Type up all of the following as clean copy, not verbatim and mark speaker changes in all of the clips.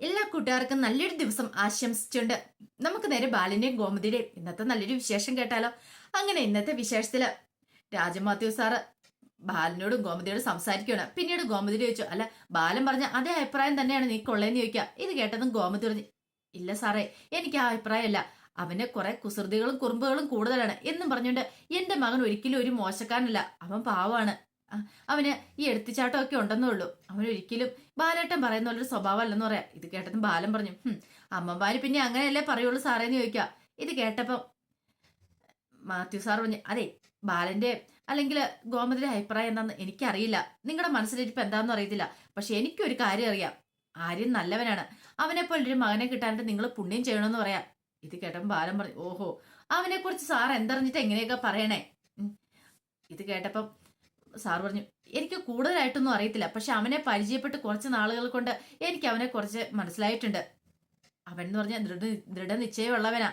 Speaker 1: എല്ലാ കൂട്ടുകാർക്കും നല്ലൊരു ദിവസം ആശംസിച്ചുകൊണ്ട് നമുക്ക് നേരെ ബാലിന്റെയും ഗോമതിയുടെയും ഇന്നത്തെ നല്ലൊരു വിശേഷം കേട്ടാലോ. അങ്ങനെ ഇന്നത്തെ വിശേഷത്തില് രാജമാത്യു സാറ് ബാലനോടും ഗോമതിയോടും സംസാരിക്കുകയാണ്. പിന്നീട് ഗോമതിയോട് ചോദിച്ചു, അല്ല ബാലൻ പറഞ്ഞ അതേ അഭിപ്രായം തന്നെയാണ് നീ കൊള്ളേന്ന് ചോദിക്കുക. ഇത് കേട്ടതും ഗോമതി പറഞ്ഞു, ഇല്ല സാറേ, എനിക്ക് ആ അഭിപ്രായമല്ല. അവന് കുറെ കുസൃതികളും കുറുമ്പുകളും കൂടുതലാണ് എന്നും പറഞ്ഞുകൊണ്ട് എന്റെ മകൻ ഒരിക്കലും ഒരു മോശക്കാരനല്ല, അവൻ പാവമാണ്. അവന് ഈ എടുത്തുചാട്ടമൊക്കെ ഉണ്ടെന്നേ ഉള്ളൂ. അവൻ ഒരിക്കലും ബാലേട്ടൻ പറയുന്ന പോലൊരു സ്വഭാവം അല്ലെന്ന് പറയാം. ഇത് കേട്ടതും ബാലൻ പറഞ്ഞു, അമ്മമാര് പിന്നെ അങ്ങനെയല്ലേ പറയുള്ളൂ സാറേന്ന് ചോദിക്കാം. ഇത് കേട്ടപ്പം മാത്യു സാർ പറഞ്ഞു, അതെ ബാലന്റെ അല്ലെങ്കിൽ ഗോമതിയുടെ അഭിപ്രായം എന്താന്ന് എനിക്കറിയില്ല, നിങ്ങളുടെ മനസ്സിലിരിപ്പ് എന്താണെന്ന് അറിയത്തില്ല. പക്ഷെ എനിക്കൊരു കാര്യം അറിയാം, ആര്യൻ നല്ലവനാണ്. അവനെ പോലൊരു മകനെ കിട്ടാനായിട്ട് നിങ്ങൾ പുണ്യം ചെയ്യണമെന്ന് പറയാം. ഇത് കേട്ടപ്പം ബാലൻ പറഞ്ഞു, ഓഹോ, അവനെ കുറിച്ച് സാർ എന്തറിഞ്ഞിട്ട് എങ്ങനെയൊക്കെ പറയണേ. ഇത് കേട്ടപ്പം സാർ പറഞ്ഞു, എനിക്ക് കൂടുതലായിട്ടൊന്നും അറിയത്തില്ല, പക്ഷെ അവനെ പരിചയപ്പെട്ട് കുറച്ച് നാളുകൾ കൊണ്ട് എനിക്ക് അവനെ കുറച്ച് മനസ്സിലായിട്ടുണ്ട്. അവൻ എന്ന് പറഞ്ഞാൽ ദൃഢനിശ്ചയമുള്ളവനാ.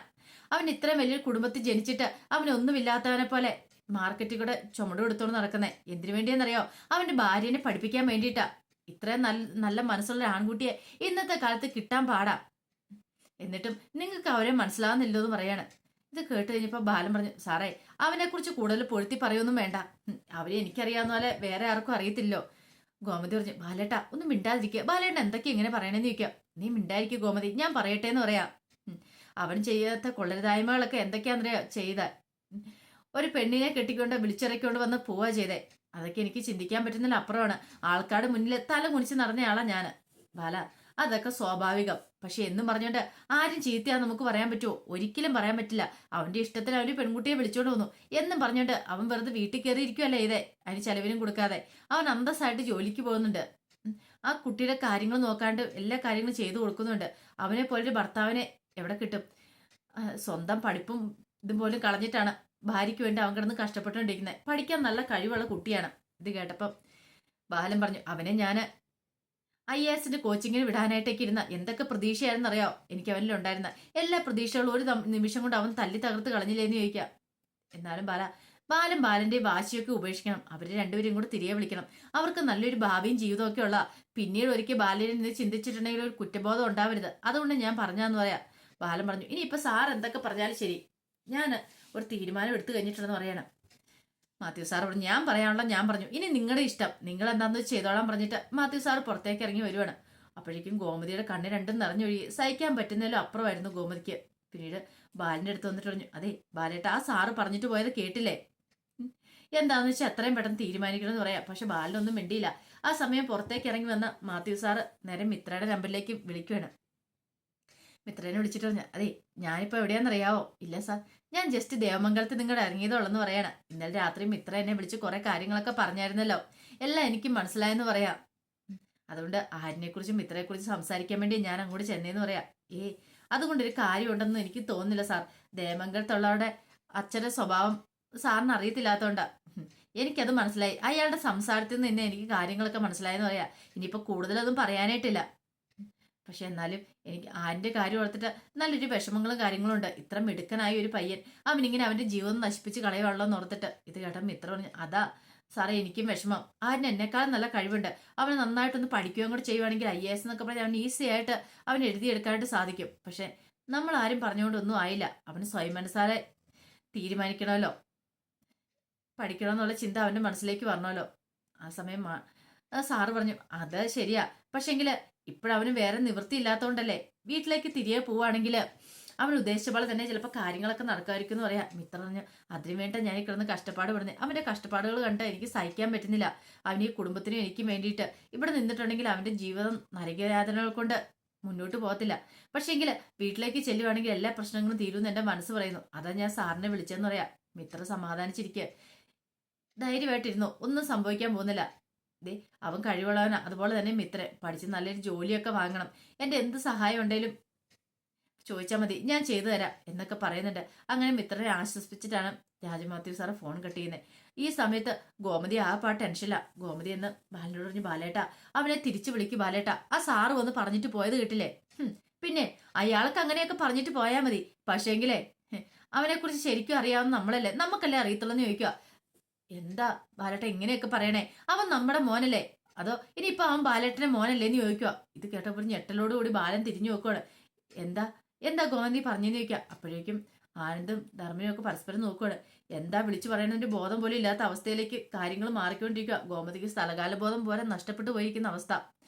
Speaker 1: അവൻ ഇത്രയും വലിയൊരു കുടുംബത്തിൽ ജനിച്ചിട്ട് അവനൊന്നുമില്ലാത്തവനെ പോലെ മാർക്കറ്റിൽ കൂടെ ചുമട് എടുത്തോണ്ട് നടക്കുന്നേ എന്തിനു വേണ്ടിയെന്നറിയോ? അവന്റെ ഭാര്യനെ പഠിപ്പിക്കാൻ വേണ്ടിയിട്ടാ. ഇത്രയും നല്ല മനസ്സുള്ള ആൺകുട്ടിയെ ഇന്നത്തെ കാലത്ത് കിട്ടാൻ പാടാ. എന്നിട്ടും നിങ്ങൾക്ക് അവരെ മനസ്സിലാവുന്നില്ലോ എന്ന് പറയാണ്. ഇത് കേട്ട് കഴിഞ്ഞപ്പോ ബാലൻ പറഞ്ഞു, സാറേ അവനെ കുറിച്ച് കൂടുതൽ പൊഴുത്തി പറയൊന്നും വേണ്ട, അവരെ എനിക്കറിയാവുന്ന പോലെ വേറെ ആർക്കും അറിയത്തില്ലോ. ഗോമതി പറഞ്ഞു, ബാലേട്ടാ ഒന്ന് മിണ്ടാതിരിക്കുക, ബാലേട്ടൻ എന്തൊക്കെയാ ഇങ്ങനെ പറയണേന്ന് ചോദിക്കാം. നീ മിണ്ടായിരിക്കും ഗോമതി, ഞാൻ പറയട്ടെ എന്ന് പറയാം. അവൻ ചെയ്യാത്ത കൊള്ളരുതായ്മകളൊക്കെ എന്തൊക്കെയാണെന്നറിയാ ചെയ്ത. ഒരു പെണ്ണിനെ കെട്ടിക്കൊണ്ട് വിളിച്ചിറക്കൊണ്ട് വന്ന് പോവാ ചെയ്തേ. അതൊക്കെ എനിക്ക് ചിന്തിക്കാൻ പറ്റുന്നതിൽ അപ്പുറമാണ്. ആൾക്കാരുടെ മുന്നിൽ തല കുനിച്ച് നടന്നയാളാ ഞാന്. ബാല, അതൊക്കെ സ്വാഭാവികം. പക്ഷെ എന്നും പറഞ്ഞോണ്ട് ആരും ചീത്തയാന്ന് നമുക്ക് പറയാൻ പറ്റുമോ? ഒരിക്കലും പറയാൻ പറ്റില്ല. അവന്റെ ഇഷ്ടത്തിന് അവര് പെൺകുട്ടിയെ വിളിച്ചോണ്ട് വന്നു എന്നും പറഞ്ഞോണ്ട് അവൻ വെറുതെ വീട്ടിൽ കയറി ഇരിക്കുവല്ലേ ഇതേ, അതിന് ചെലവിനും കൊടുക്കാതെ അവൻ അന്തസ്സായിട്ട് ജോലിക്ക് പോകുന്നുണ്ട്. ആ കുട്ടിയുടെ കാര്യങ്ങൾ നോക്കാണ്ട് എല്ലാ കാര്യങ്ങളും ചെയ്തു കൊടുക്കുന്നുണ്ട്. അവനെ പോലൊരു ഭർത്താവിനെ എവിടെ കിട്ടും? സ്വന്തം പഠിപ്പും ഇതും പോലും കളഞ്ഞിട്ടാണ് ഭാര്യയ്ക്ക് വേണ്ടി അവൻ കിടന്ന് കഷ്ടപ്പെട്ടുകൊണ്ടിരിക്കുന്നത്. പഠിക്കാൻ നല്ല കഴിവുള്ള കുട്ടിയാണ്. ഇത് കേട്ടപ്പം ബാലൻ പറഞ്ഞു, അവനെ ഞാന് IASന്റെ കോച്ചിങ്ങിന് വിടാനായിട്ടൊക്കെ ഇരുന്ന എന്തൊക്കെ പ്രതീക്ഷയായിരുന്നറിയോ എനിക്ക് അവനിലുണ്ടായിരുന്ന. എല്ലാ പ്രതീക്ഷകളും ഒരു നിമിഷം കൊണ്ട് അവൻ തല്ലി തകർത്ത് കളഞ്ഞില്ലേന്ന് ചോദിക്കാം. എന്നാലും ബാലൻ ബാലന്റെ വാശിയൊക്കെ ഉപേക്ഷിക്കണം. അവരെ രണ്ടുപേരും കൂടെ തിരികെ വിളിക്കണം. അവർക്ക് നല്ലൊരു ഭാവിയും ജീവിതവും ഒക്കെ ഉള്ള. പിന്നീട് ഒരിക്കൽ ബാലനെ നിന്ന് ചിന്തിച്ചിട്ടുണ്ടെങ്കിൽ ഒരു കുറ്റബോധം ഉണ്ടാവരുത്. അതുകൊണ്ട് ഞാൻ പറഞ്ഞാന്ന് പറയാം. ബാലൻ പറഞ്ഞു, ഇനിയിപ്പൊ സാർ എന്തൊക്കെ പറഞ്ഞാലും ശരി, ഞാൻ ഒരു തീരുമാനം എടുത്തു കഴിഞ്ഞിട്ടുണ്ടെന്ന് പറയണം. മാത്യു സാർ പറഞ്ഞു, ഞാൻ പറയാനുള്ള ഞാൻ പറഞ്ഞു, ഇനി നിങ്ങളുടെ ഇഷ്ടം, നിങ്ങൾ എന്താന്ന് ചെയ്തോളാൻ പറഞ്ഞിട്ട് മാത്യു സാർ പുറത്തേക്ക് ഇറങ്ങി വരുവാണ്. അപ്പോഴേക്കും ഗോമതിയുടെ കണ്ണ് രണ്ടും നിറഞ്ഞൊഴുകി. സഹിക്കാൻ പറ്റുന്നതിലും അപ്പുറമായിരുന്നു ഗോമതിക്ക്. പിന്നീട് ബാലിന്റെ അടുത്ത് വന്നിട്ട് പറഞ്ഞു, അതെ ബാലേട്ട, ആ സാറ് പറഞ്ഞിട്ട് പോയത് കേട്ടില്ലേ? എന്താന്ന് വെച്ചാൽ എത്രയും പെട്ടെന്ന് തീരുമാനിക്കണം എന്ന് പറയാം. പക്ഷെ ബാലിനൊന്നും മിണ്ടിയില്ല. ആ സമയം പുറത്തേക്ക് ഇറങ്ങി വന്ന മാത്യു സാറ് നേരെ മിത്രയുടെ നമ്പറിലേക്ക് വിളിക്കുകയാണ്. മിത്രനെ വിളിച്ചിട്ട് പറഞ്ഞു, അതെ ഞാനിപ്പോ എവിടെയാണെന്നറിയാവോ? ഇല്ല സാർ, ഞാൻ ജസ്റ്റ് ദേവമംഗലത്ത് നിങ്ങളുടെ ഇറങ്ങിയതുള്ളെന്ന് പറയാണ്. ഇന്നലെ രാത്രി മിത്ര എന്നെ വിളിച്ച് കുറെ കാര്യങ്ങളൊക്കെ പറഞ്ഞായിരുന്നല്ലോ, എല്ലാം എനിക്ക് മനസ്സിലായെന്ന് പറയാം. അതുകൊണ്ട് ആരിനെ കുറിച്ചും മിത്രയെ കുറിച്ച് സംസാരിക്കാൻ വേണ്ടി ഞാൻ അങ്ങോട്ട് ചെന്നേന്ന് പറയാം. അതുകൊണ്ടൊരു കാര്യമുണ്ടെന്ന് എനിക്ക് തോന്നുന്നില്ല സാർ. ദേവമംഗലത്തുള്ളവരുടെ അച്ഛന്റെ സ്വഭാവം സാറിന് അറിയത്തില്ലാത്തോണ്ടാ. എനിക്കത് മനസ്സിലായി. അയാളുടെ സംസാരത്തിൽ നിന്ന് എനിക്ക് കാര്യങ്ങളൊക്കെ മനസ്സിലായെന്ന് പറയാം. ഇനിയിപ്പോ കൂടുതലൊന്നും പറയാനായിട്ടില്ല. പക്ഷെ എന്നാലും എനിക്ക് ആന്റെ കാര്യം ഓർത്തിട്ട് നല്ലൊരു വിഷമങ്ങളും കാര്യങ്ങളും ഉണ്ട്. ഇത്ര മിടുക്കനായ ഒരു പയ്യൻ അവനിങ്ങനെ അവന്റെ ജീവിതം നശിപ്പിച്ച് കളയുള്ളൂ എന്ന് ഓർത്തിട്ട്. ഇത് കേട്ട മിത്ര പറഞ്ഞു, അതാ സാറേ എനിക്കും വിഷമം. ആരിന് എന്നെക്കാളും നല്ല കഴിവുണ്ട്. അവന് നന്നായിട്ടൊന്ന് പഠിക്കുകയും കൂടെ ചെയ്യുവാണെങ്കിൽ IAS എന്നൊക്കെ പറഞ്ഞാൽ അവന് ഈസി ആയിട്ട് അവൻ എഴുതിയെടുക്കാനായിട്ട് സാധിക്കും. പക്ഷെ നമ്മൾ ആരും പറഞ്ഞുകൊണ്ടൊന്നും ആയില്ല. അവന് സ്വയം മനസ്സാലെ തീരുമാനിക്കണമല്ലോ, പഠിക്കണമെന്നുള്ള ചിന്ത അവന്റെ മനസ്സിലേക്ക് വരണമല്ലോ. ആ സമയം സാറ് പറഞ്ഞു, അത് ശരിയാ, പക്ഷെങ്കില് ഇപ്പോഴവന് വേറെ നിവൃത്തി ഇല്ലാത്തോണ്ടല്ലേ. വീട്ടിലേക്ക് തിരികെ പോവുകയാണെങ്കിൽ അവൻ ഉദ്ദേശിച്ച പോലെ തന്നെ ചിലപ്പോൾ കാര്യങ്ങളൊക്കെ നടക്കുമായിരിക്കും എന്ന് പറയാം. മിത്ര പറഞ്ഞു, അതിനു വേണ്ട ഞാൻ ഈ കിടന്ന് കഷ്ടപ്പാട് പെടുന്നത്. അവന്റെ കഷ്ടപ്പാടുകൾ കണ്ട് എനിക്ക് സഹിക്കാൻ പറ്റുന്നില്ല. അവന് ഈ കുടുംബത്തിനും എനിക്കും വേണ്ടിയിട്ട് ഇവിടെ നിന്നിട്ടുണ്ടെങ്കിൽ അവന്റെ ജീവിതം നരകയാതനകൾ കൊണ്ട് മുന്നോട്ട് പോകത്തില്ല. പക്ഷെങ്കിൽ വീട്ടിലേക്ക് ചെല്ലുവാണെങ്കിൽ എല്ലാ പ്രശ്നങ്ങളും തീരുമെന്ന് എന്റെ മനസ്സ് പറയുന്നു. അതാ ഞാൻ സാറിനെ വിളിച്ചെന്ന് പറയാം. മിത്ര സമാധാനിച്ചിരിക്കുക, ധൈര്യമായിട്ടിരുന്നു, ഒന്നും സംഭവിക്കാൻ പോകുന്നില്ല. ദേ അവൻ കഴിവുള്ളവനാ. അതുപോലെ തന്നെ മിത്രൻ പഠിച്ച് നല്ലൊരു ജോലിയൊക്കെ വാങ്ങണം. എന്റെ എന്ത് സഹായം ഉണ്ടെങ്കിലും ചോദിച്ചാൽ മതി, ഞാൻ ചെയ്തു തരാം എന്നൊക്കെ പറയുന്നുണ്ട്. അങ്ങനെ മിത്രനെ ആശ്വസിപ്പിച്ചിട്ടാണ് രാജമാത്യു സാറ് ഫോൺ കട്ട് ചെയ്യുന്നത്. ഈ സമയത്ത് ഗോമതി ആ ടെൻഷനില്ല. ഗോമതി എന്ന് ബാലനോട് പറഞ്ഞു, ബാലേട്ടാ അവനെ തിരിച്ചു വിളിക്കും ബാലേട്ടാ, ആ സാറ് വന്ന് പറഞ്ഞിട്ട് പോയത് കേട്ടില്ലേ? പിന്നെ അയാൾക്ക് അങ്ങനെയൊക്കെ പറഞ്ഞിട്ട് പോയാൽ മതി. പക്ഷേങ്കിലേ അവനെ കുറിച്ച് ശരിക്കും അറിയാവുന്ന നമുക്കല്ലേ അറിയത്തുള്ളൂ എന്ന് ചോദിക്കുക. എന്താ ബാലേട്ട ഇങ്ങനെയൊക്കെ പറയണേ? അവൻ നമ്മുടെ മോനല്ലേ, അതോ ഇനിയിപ്പോ അവൻ ബാലേട്ടന്റെ മോനല്ലേന്ന് ചോദിക്കുക. ഇത് കേട്ടപ്പോൾ ഞെട്ടലോടുകൂടി ബാലൻ തിരിഞ്ഞു നോക്കുവാണ്. എന്താ എന്താ ഗോമതി പറഞ്ഞെന്ന് ചോദിക്കുക. അപ്പോഴേക്കും ആനന്ദും ധർമ്മനും ഒക്കെ പരസ്പരം നോക്കുവാണ്. എന്താ വിളിച്ചു പറയുന്നതിന്റെ ബോധം പോലും ഇല്ലാത്ത അവസ്ഥയിലേക്ക് കാര്യങ്ങൾ മാറിക്കൊണ്ടിരിക്കുക. ഗോമതിക്ക് സ്ഥലകാല ബോധം പോലെ നഷ്ടപ്പെട്ടു പോയിരിക്കുന്ന അവസ്ഥ.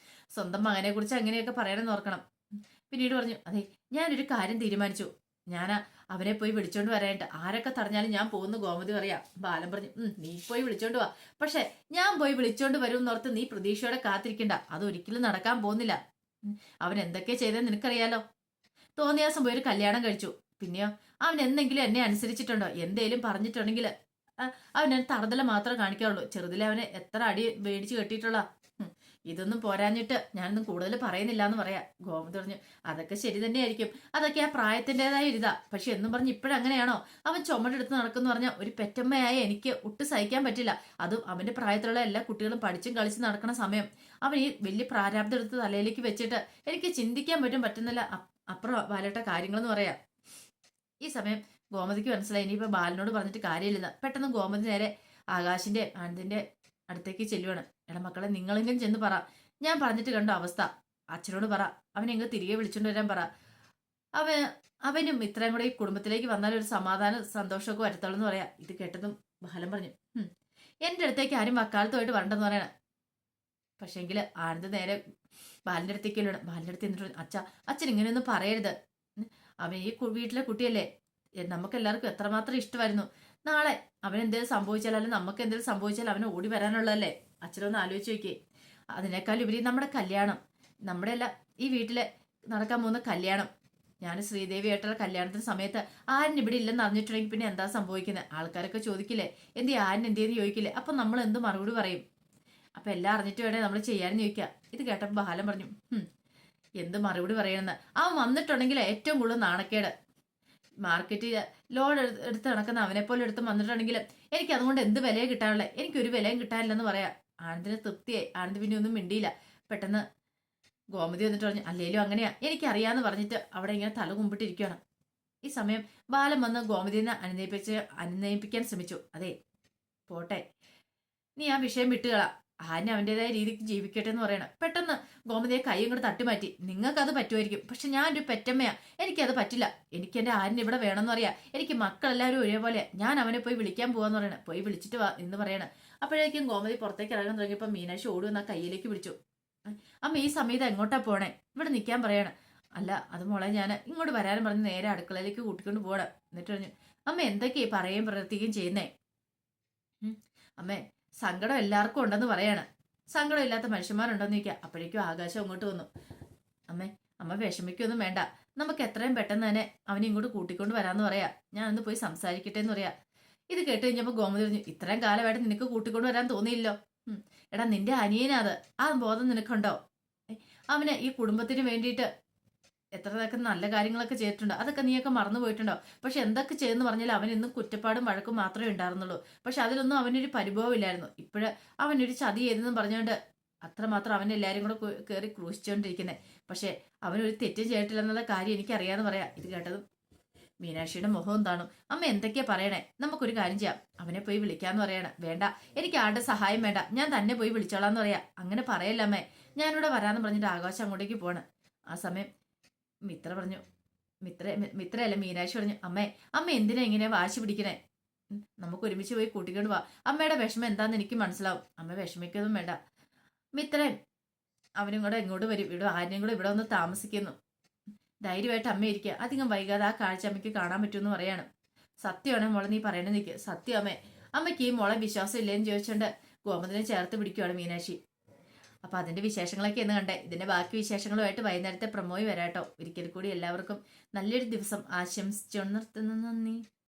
Speaker 1: സ്വന്തം മകനെ കുറിച്ച് അങ്ങനെയൊക്കെ പറയണമെന്ന് ഓർക്കണം. പിന്നീട് പറഞ്ഞു, അതെ ഞാനൊരു കാര്യം തീരുമാനിച്ചു. ഞാൻ അവനെ പോയി വിളിച്ചോണ്ട് വരാനായിട്ട് ആരൊക്കെ തടഞ്ഞാലും ഞാൻ പോകുന്നു ഗോമതി പറയാ. ബാലൻ പറഞ്ഞു, നീ പോയി വിളിച്ചോണ്ട് വാ. പക്ഷെ ഞാൻ പോയി വിളിച്ചോണ്ട് വരും എന്നോർത്ത് നീ പ്രതീക്ഷയോടെ കാത്തിരിക്കണ്ട. അതൊരിക്കലും നടക്കാൻ പോകുന്നില്ല. അവൻ എന്തൊക്കെ ചെയ്തെന്ന് നിനക്കറിയാലോ. തോന്നിയ ദിവസം പോയി ഒരു കല്യാണം കഴിച്ചു. പിന്നെയോ അവൻ എന്തെങ്കിലും എന്നെ അനുസരിച്ചിട്ടുണ്ടോ? എന്തേലും പറഞ്ഞിട്ടുണ്ടെങ്കിൽ അവൻ തറുതല മാത്രമേ കാണിക്കാറുള്ളൂ. ചെറുതിലെ അവനെ എത്ര അടി മേടിച്ചു കെട്ടിയിട്ടുള്ള. ഇതൊന്നും പോരാഞ്ഞിട്ട് ഞാനൊന്നും കൂടുതൽ പറയുന്നില്ല എന്ന് പറയാ. ഗോമതി പറഞ്ഞു, അതൊക്കെ ശരി തന്നെയായിരിക്കും. അതൊക്കെ ആ പ്രായത്തിൻ്റെതായ ഒരിതാ. പക്ഷെ എന്നും പറഞ്ഞ് ഇപ്പോഴങ്ങനെയാണോ? അവൻ ചുമടെടുത്ത് നടക്കുന്നു പറഞ്ഞാൽ ഒരു പെറ്റമ്മയായ എനിക്ക് ഒട്ടും സഹിക്കാൻ പറ്റില്ല. അതും അവന്റെ പ്രായത്തിലുള്ള എല്ലാ കുട്ടികളും പഠിച്ചും കളിച്ചും നടക്കുന്ന സമയം അവൻ ഈ വലിയ പ്രാരാബ്ദം എടുത്ത് തലയിലേക്ക് വെച്ചിട്ട് എനിക്ക് ചിന്തിക്കാൻ പറ്റുന്നില്ല. അപ്പുറം ബാലേട്ട കാര്യങ്ങളെന്ന് പറയാം. ഈ സമയം ഗോമതിക്ക് മനസ്സിലായി ഇനിയിപ്പോ ബാലനോട് പറഞ്ഞിട്ട് കാര്യമില്ലെന്ന്. പെട്ടെന്ന് ഗോമതി നേരെ ആകാശിന്റെ ആനന്ദിന്റെ അടുത്തേക്ക് ചെല്ലുവാണ്. എടാ മക്കളെ, നിങ്ങളെങ്കിലും ചെന്ന് പറ, ഞാൻ പറഞ്ഞിട്ട് കണ്ടോ അവസ്ഥ. അച്ഛനോട് പറ, അവനെങ്ങ് തിരികെ വിളിച്ചോണ്ട് വരാൻ പറ. അവനും ഇത്രയും കൂടെ ഈ കുടുംബത്തിലേക്ക് വന്നാൽ ഒരു സമാധാന സന്തോഷമൊക്കെ വരുത്തുള്ളൂ എന്ന് പറയാ. ഇത് കേട്ടതും ബാലൻ പറഞ്ഞു, എന്റെ അടുത്തേക്ക് ആരും വക്കാലത്തുമായിട്ട് വരണ്ടെന്ന് പറയണ. പക്ഷെങ്കിൽ ആനന്ദ് നേരെ ബാലിന്റെ അടുത്തേക്ക് ചെല്ലുവാണ്. ബാലിന്റെ അടുത്ത് എന്നിട്ട്, അച്ഛൻ ഇങ്ങനെയൊന്നും പറയരുത്. അവൻ ഈ വീട്ടിലെ കുട്ടിയല്ലേ, നമുക്ക് എല്ലാവർക്കും എത്രമാത്രം ഇഷ്ടമായിരുന്നു. നാളെ അവൻ എന്തെങ്കിലും സംഭവിച്ചാൽ, അല്ലെങ്കിൽ നമുക്ക് എന്തെങ്കിലും സംഭവിച്ചാൽ അവന് ഓടി വരാനുള്ളതല്ലേ. അച്ഛനൊന്ന് ആലോചിച്ച് നോക്കിയേ. അതിനേക്കാൾ ഉപരി നമ്മുടെ കല്യാണം, നമ്മുടെ അല്ല ഈ വീട്ടിലെ നടക്കാൻ പോകുന്ന കല്യാണം. ഞാൻ ശ്രീദേവിയായിട്ടുള്ള കല്യാണത്തിന് സമയത്ത് ആരും ഇവിടെ ഇല്ലെന്ന് അറിഞ്ഞിട്ടുണ്ടെങ്കിൽ പിന്നെ എന്താ സംഭവിക്കുന്നത്? ആൾക്കാരൊക്കെ ചോദിക്കില്ലേ, ആരും എന്തേന്ന് ചോദിക്കില്ലേ? അപ്പൊ നമ്മൾ എന്ത് മറുപടി പറയും? അപ്പൊ എല്ലാം അറിഞ്ഞിട്ട് വേണേ നമ്മൾ ചെയ്യാനും ചോദിക്കുക. ഇത് കേട്ടപ്പോൾ ബാലൻ പറഞ്ഞു, എന്ത് മറുപടി പറയണമെന്ന്. അവൻ വന്നിട്ടുണ്ടെങ്കിൽ ഏറ്റവും കൂടുതൽ നാണക്കേട്. മാർക്കറ്റിൽ ലോഡ് എടുത്ത് നടക്കുന്ന അവനെ പോലെ എടുത്ത് വന്നിട്ടുണ്ടെങ്കിൽ എനിക്ക് അതുകൊണ്ട് എന്ത് വിലയെ കിട്ടാനുള്ളത്? എനിക്കൊരു വിലയും കിട്ടാനില്ലെന്ന് പറയാം. ആനന്ദിന് തൃപ്തിയായി. ആനന്ദ് പിന്നെ ഒന്നും മിണ്ടിയില്ല. പെട്ടെന്ന് ഗോമതി വന്നിട്ട് പറഞ്ഞു, അല്ലേലും അങ്ങനെയാ, എനിക്കറിയാന്ന് പറഞ്ഞിട്ട് അവിടെ ഇങ്ങനെ തല കുമ്പിട്ടിരിക്കുകയാണ്. ഈ സമയം ബാലൻ വന്ന് ഗോമതിനെ അനുനയിപ്പിക്കാൻ ശ്രമിച്ചു. അതെ പോട്ടെ, നീ ആ വിഷയം വിട്ടുകളാ, ആന അവൻ്റെതായ രീതിക്ക് ജീവിക്കട്ടെ എന്ന് പറയണം. പെട്ടെന്ന് ഗോമതിയെ കൈ ഇങ്ങോട്ട് തട്ടിമാറ്റി. നിങ്ങൾക്കത് പറ്റുമായിരിക്കും, പക്ഷെ ഞാനൊരു പെറ്റമ്മയാ, എനിക്കത് പറ്റില്ല. എനിക്ക് എൻ്റെ ആരിന് ഇവിടെ വേണമെന്ന് പറയാം. എനിക്ക് മക്കളെല്ലാവരും ഒരേപോലെ. ഞാൻ അവനെ പോയി വിളിക്കാൻ പോവാന്ന് പറയണം. പോയി വിളിച്ചിട്ട് വാ എന്ന് പറയണം. അപ്പോഴേക്കും ഗോമതി പുറത്തേക്ക് ഇറങ്ങാൻ തുടങ്ങിയപ്പോൾ മീനാക്ഷി ഓടുവെന്ന് ആ കയ്യിലേക്ക് പിടിച്ചു. അമ്മ ഈ സമയത്ത് എങ്ങോട്ടാ പോണേ? ഇവിടെ നിൽക്കാൻ പറയാണ്. അല്ല അത് മോളെ, ഞാൻ ഇങ്ങോട്ട് വരാനും പറഞ്ഞ് നേരെ അടുക്കളയിലേക്ക് കൂട്ടിക്കൊണ്ട് പോകണം. എന്നിട്ട് പറഞ്ഞു, അമ്മ എന്തൊക്കെയാ പറയുകയും പ്രവർത്തിക്കുകയും ചെയ്യുന്നേ? അമ്മേ, സങ്കടം എല്ലാവർക്കും ഉണ്ടെന്ന് പറയാണ്. സങ്കടം ഇല്ലാത്ത മനുഷ്യന്മാരുണ്ടോന്ന് ചോദിക്കുക. അപ്പോഴേക്കും ആകാശം അങ്ങോട്ട് വന്നു. അമ്മ വിഷമിക്കൊന്നും വേണ്ട, നമുക്ക് എത്രയും പെട്ടെന്ന് തന്നെ അവനെ ഇങ്ങോട്ട് കൂട്ടിക്കൊണ്ട് വരാന്ന് പറയാ. ഞാൻ ഒന്ന് പോയി സംസാരിക്കട്ടെ എന്ന് പറയാ. ഇത് കേട്ട് കഴിഞ്ഞപ്പോൾ ഗോമതി പറഞ്ഞു, ഇത്രയും കാലമായിട്ട് നിനക്ക് കൂട്ടിക്കൊണ്ട് വരാൻ തോന്നിയില്ലോ. എടാ നിന്റെ അനിയനാത്, ആ ബോധം നിനക്കുണ്ടോ? അവന് ഈ കുടുംബത്തിന് വേണ്ടിയിട്ട് എത്രയൊക്കെ നല്ല കാര്യങ്ങളൊക്കെ ചെയ്തിട്ടുണ്ട്. അതൊക്കെ നീയൊക്കെ മറന്നു പോയിട്ടുണ്ടോ? പക്ഷെ എന്തൊക്കെ ചെയ്തെന്ന് പറഞ്ഞാൽ അവൻ ഇന്നും കുറ്റപ്പാടും വഴക്കും മാത്രമേ ഉണ്ടായിരുന്നുള്ളൂ. പക്ഷെ അതിലൊന്നും അവനൊരു പരിഭവം ഇല്ലായിരുന്നു. ഇപ്പോഴ് അവനൊരു ചതി ചെയ്തെന്ന് പറഞ്ഞുകൊണ്ട് അത്രമാത്രം അവൻ എല്ലാവരും കൂടെ കയറി ക്രൂശിച്ചുകൊണ്ടിരിക്കുന്നത്. പക്ഷെ അവനൊരു തെറ്റും ചെയ്തിട്ടില്ലെന്നുള്ള കാര്യം എനിക്കറിയാന്ന് പറയാം. ഇത് കേട്ടതും മീനാക്ഷിയുടെ മുഖം എന്താണു. അമ്മ എന്തൊക്കെയാ പറയണേ? നമുക്കൊരു കാര്യം ചെയ്യാം, അവനെ പോയി വിളിക്കാന്ന് പറയണേ. വേണ്ട, എനിക്ക് ആരുടെ സഹായം വേണ്ട, ഞാൻ തന്നെ പോയി വിളിച്ചോളാന്ന് പറയാ. അങ്ങനെ പറയല്ല അമ്മേ, ഞാനിവിടെ വരാന്ന് പറഞ്ഞിട്ട് ആകാശം അങ്ങോട്ടേക്ക് പോണ്. ആ സമയം മിത്ര പറഞ്ഞു, മിത്രയല്ല മീനാക്ഷി പറഞ്ഞു, അമ്മ എന്തിനാ ഇങ്ങനെ വാശി പിടിക്കണേ? നമുക്ക് ഒരുമിച്ച് പോയി കൂട്ടിക്കൊണ്ട് പോവാ. അമ്മയുടെ വിഷമം എന്താന്ന് എനിക്ക് മനസ്സിലാവും. അമ്മ വിഷമിക്കൊന്നും വേണ്ട. മിത്രൻ അവനും കൂടെ ഇങ്ങോട്ട് വരും. ഇവിടെ ആരെയും കൂടെ ഇവിടെ ഒന്ന് താമസിക്കുന്നു. ധൈര്യമായിട്ട് അമ്മ ഇരിക്കുക. അധികം വൈകാതെ ആ കാഴ്ച അമ്മയ്ക്ക് കാണാൻ പറ്റുമെന്ന് പറയാണ്. സത്യമാണ് മോളെ നീ പറയണത്. നിൽക്കുക സത്യം അമ്മേ. അമ്മയ്ക്ക് ഈ മോളെ വിശ്വാസം ഇല്ലേന്ന് ചോദിച്ചുകൊണ്ട് ഗോമതിനെ ചേർത്ത് പിടിക്കുകയാണ് മീനാക്ഷി. അപ്പൊ അതിന്റെ വിശേഷങ്ങളൊക്കെ എന്ന് കണ്ടേ. ഇതിന്റെ ബാക്കി വിശേഷങ്ങളുമായിട്ട് വൈകുന്നേരത്തെ പ്രമോയി വരാട്ടോ. ഒരിക്കൽ കൂടി എല്ലാവർക്കും നല്ലൊരു ദിവസം ആശംസിച്ചു നിർത്തുന്നു. നന്ദി.